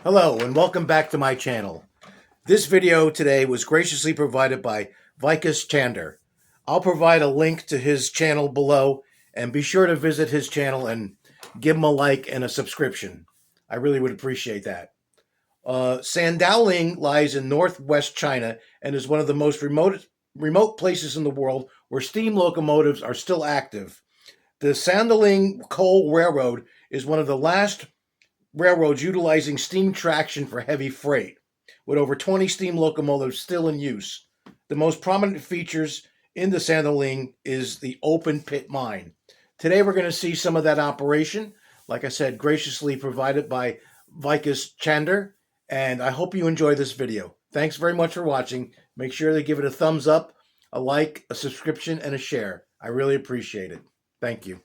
Hello and welcome back to my channel. This video today was graciously provided by Vikas Chander. I'll provide a link to his channel below and be sure to visit his channel and give him a like and a subscription. I really would appreciate that. Sandaoling lies in northwest China and is one of the most remote places in the world where steam locomotives are still active. The Sandaoling Coal Railroad is one of the last railroads utilizing steam traction for heavy freight, with over 20 steam locomotives still in use. The most prominent features in the Sandaling is the open pit mine. Today we're going to see some of that operation, like I said, graciously provided by Vikas Chander, and I hope you enjoy this video. Thanks very much for watching. Make sure to give it a thumbs up, a like, a subscription, and a share. I really appreciate it. Thank you.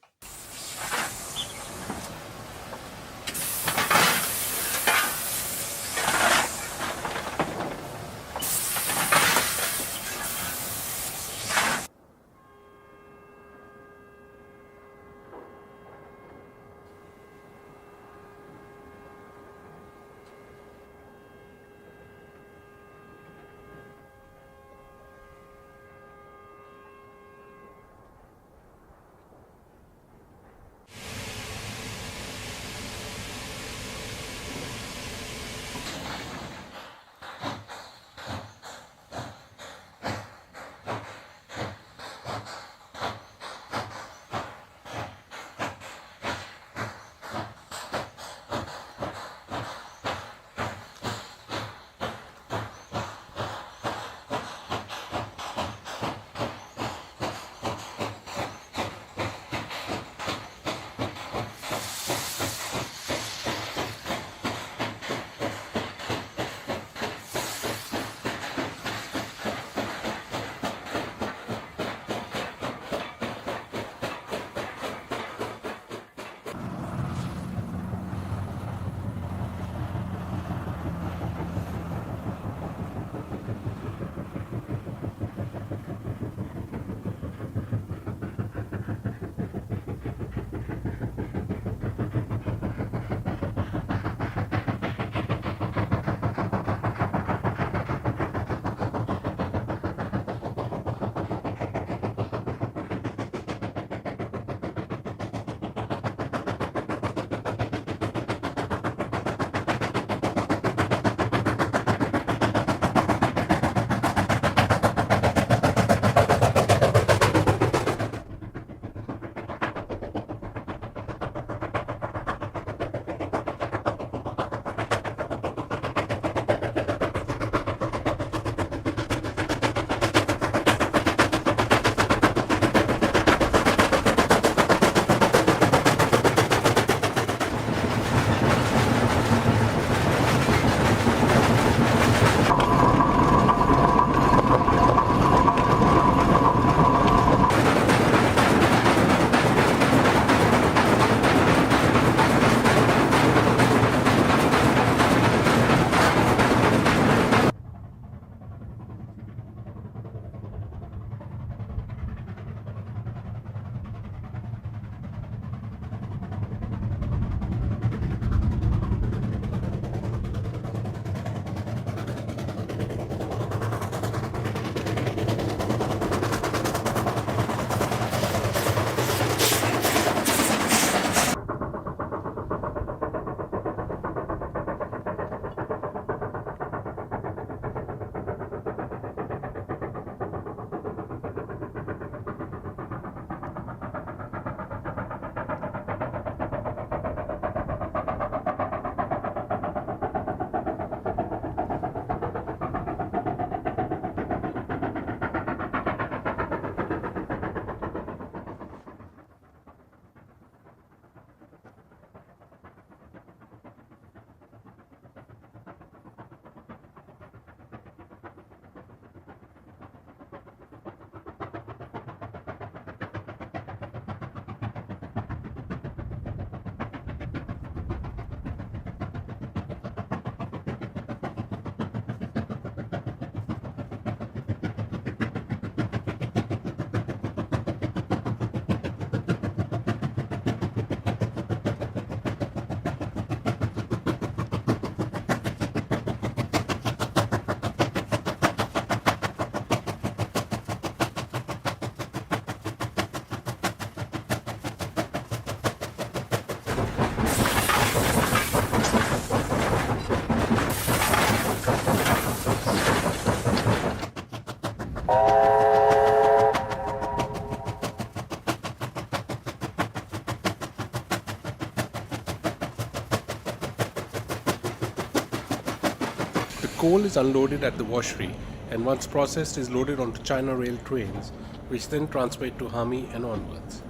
Coal is unloaded at the washery and once processed is loaded onto China rail trains, which then transfer it to Hami and onwards.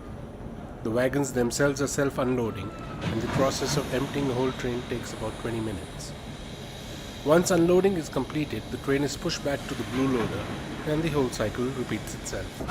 The wagons themselves are self-unloading and the process of emptying the whole train takes about 20 minutes. Once unloading is completed, the train is pushed back to the blue loader and the whole cycle repeats itself.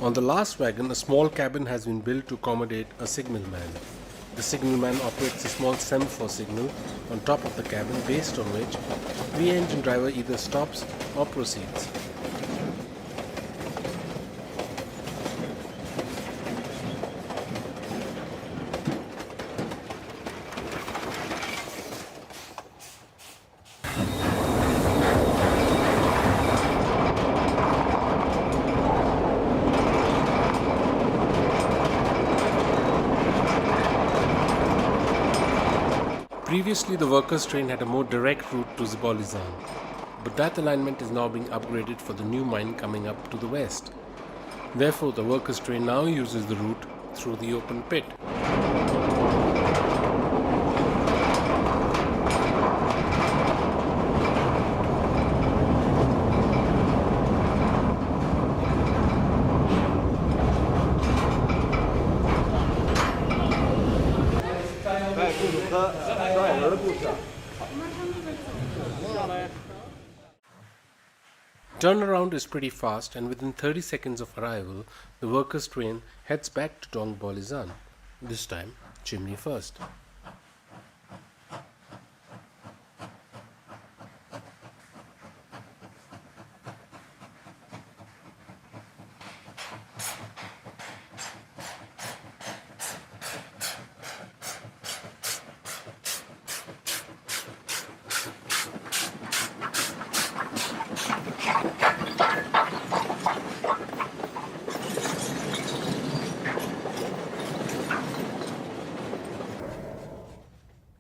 On the last wagon, a small cabin has been built to accommodate a signalman. The signalman operates a small semaphore signal on top of the cabin, based on which the engine driver either stops or proceeds. Previously, the workers' train had a more direct route to Zibolizan, but that alignment is now being upgraded for the new mine coming up to the west. Therefore, the workers' train now uses the route through the open pit. Turnaround is pretty fast, and within 30 seconds of arrival, the workers' train heads back to Dongbolizan, this time chimney first.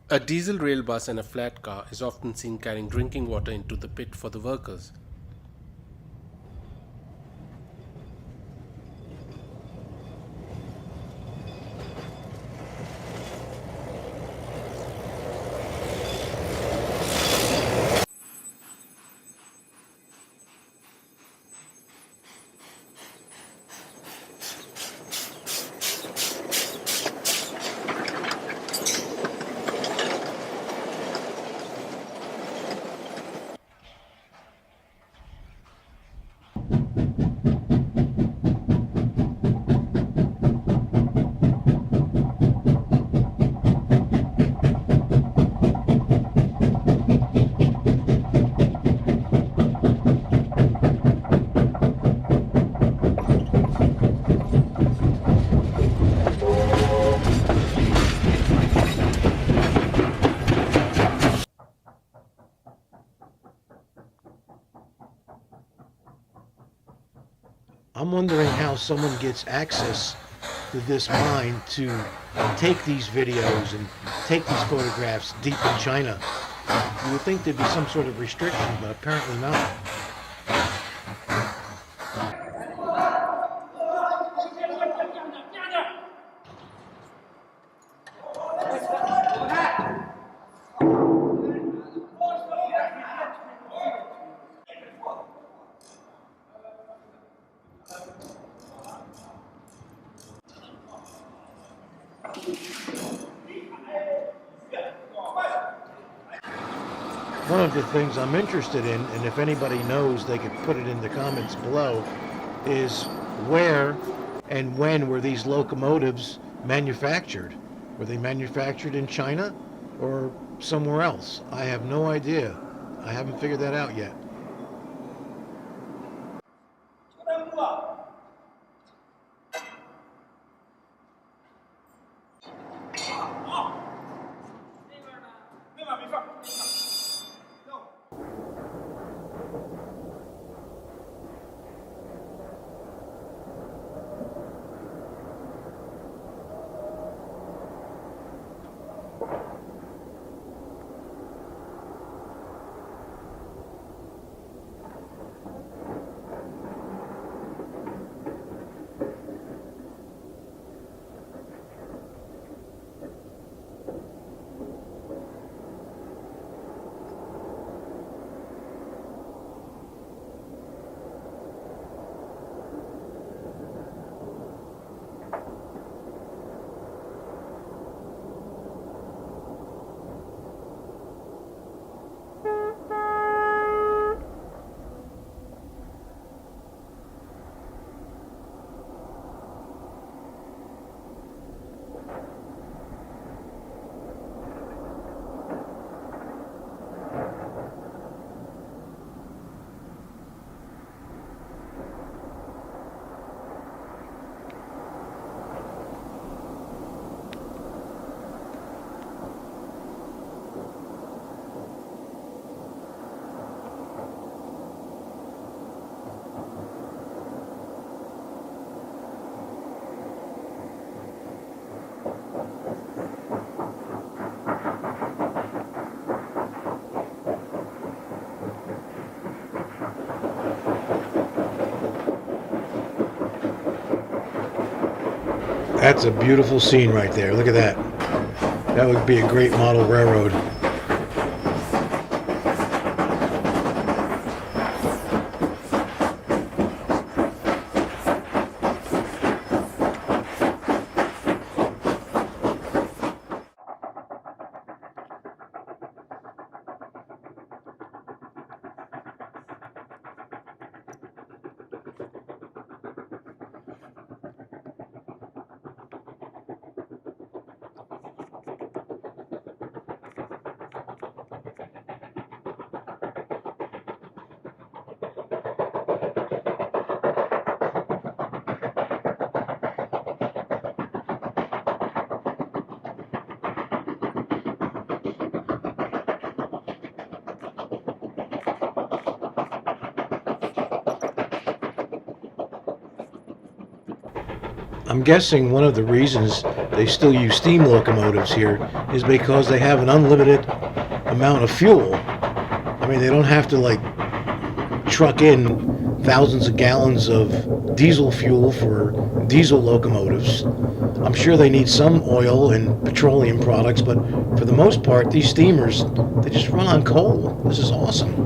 A diesel rail bus and a flat car is often seen carrying drinking water into the pit for the workers. I'm wondering how someone gets access to this mine to take these videos and take these photographs deep in China. You would think there'd be some sort of restriction, but apparently not. One of the things I'm interested in, and if anybody knows, they could put it in the comments below, is where and when were these locomotives manufactured? Were they manufactured in China or somewhere else? I have no idea. I haven't figured that out yet. That's a beautiful scene right there. Look at that. That would be a great model railroad. I'm guessing one of the reasons they still use steam locomotives here is because they have an unlimited amount of fuel. I mean, they don't have to like truck in thousands of gallons of diesel fuel for diesel locomotives. I'm sure they need some oil and petroleum products, but for the most part, these steamers, they just run on coal. This is awesome.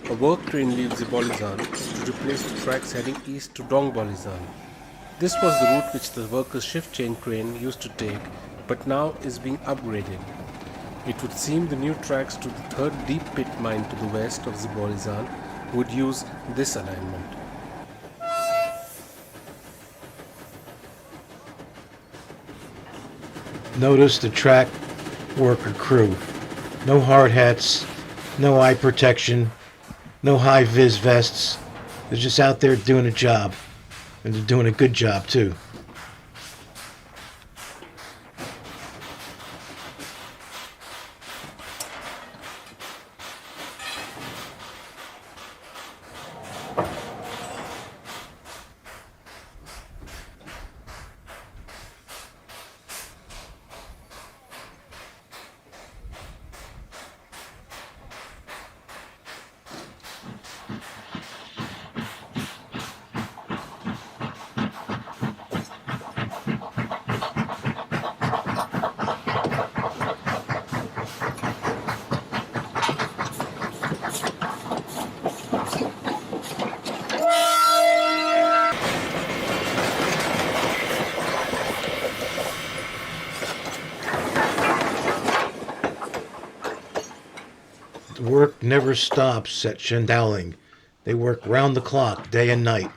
A work train leaves Bolizan to replace the tracks heading east to Dongbolizan. This was the route which the workers' shift change train used to take, but now is being upgraded. It would seem the new tracks to the third deep pit mine to the west of Zabolizan would use this alignment. Notice the track worker crew. No hard hats, no eye protection, no high-vis vests. They're just out there doing a job. And they're doing a good job, too. Work never stops at Sandaoling. They work round the clock, day and night.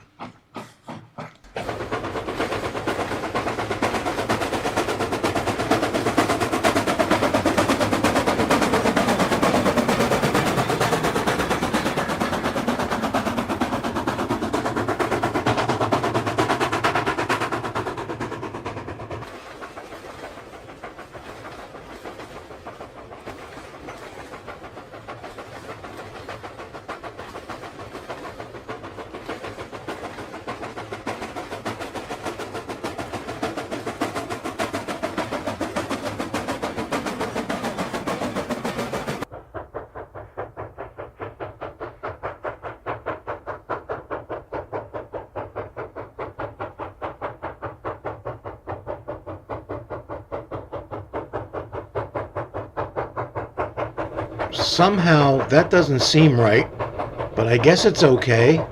Somehow that doesn't seem right, but I guess it's okay.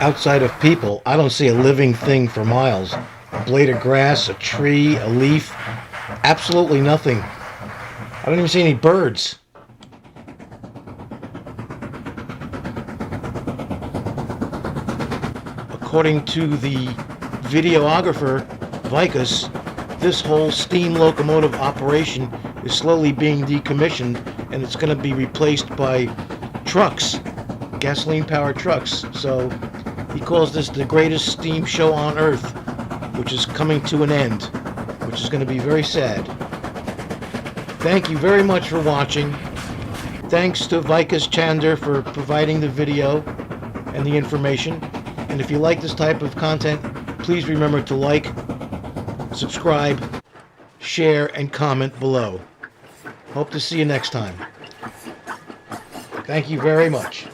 Outside of people, I don't see a living thing for miles. A blade of grass, a tree, a leaf, absolutely nothing. I don't even see any birds. According to the videographer, Vicus, this whole steam locomotive operation is slowly being decommissioned and it's going to be replaced by trucks, gasoline-powered trucks. So he calls this the greatest steam show on earth, which is coming to an end, which is going to be very sad. Thank you very much for watching. Thanks to Vicus Chander for providing the video and the information. And if you like this type of content, please remember to like, subscribe, share, and comment below. Hope to see you next time. Thank you very much.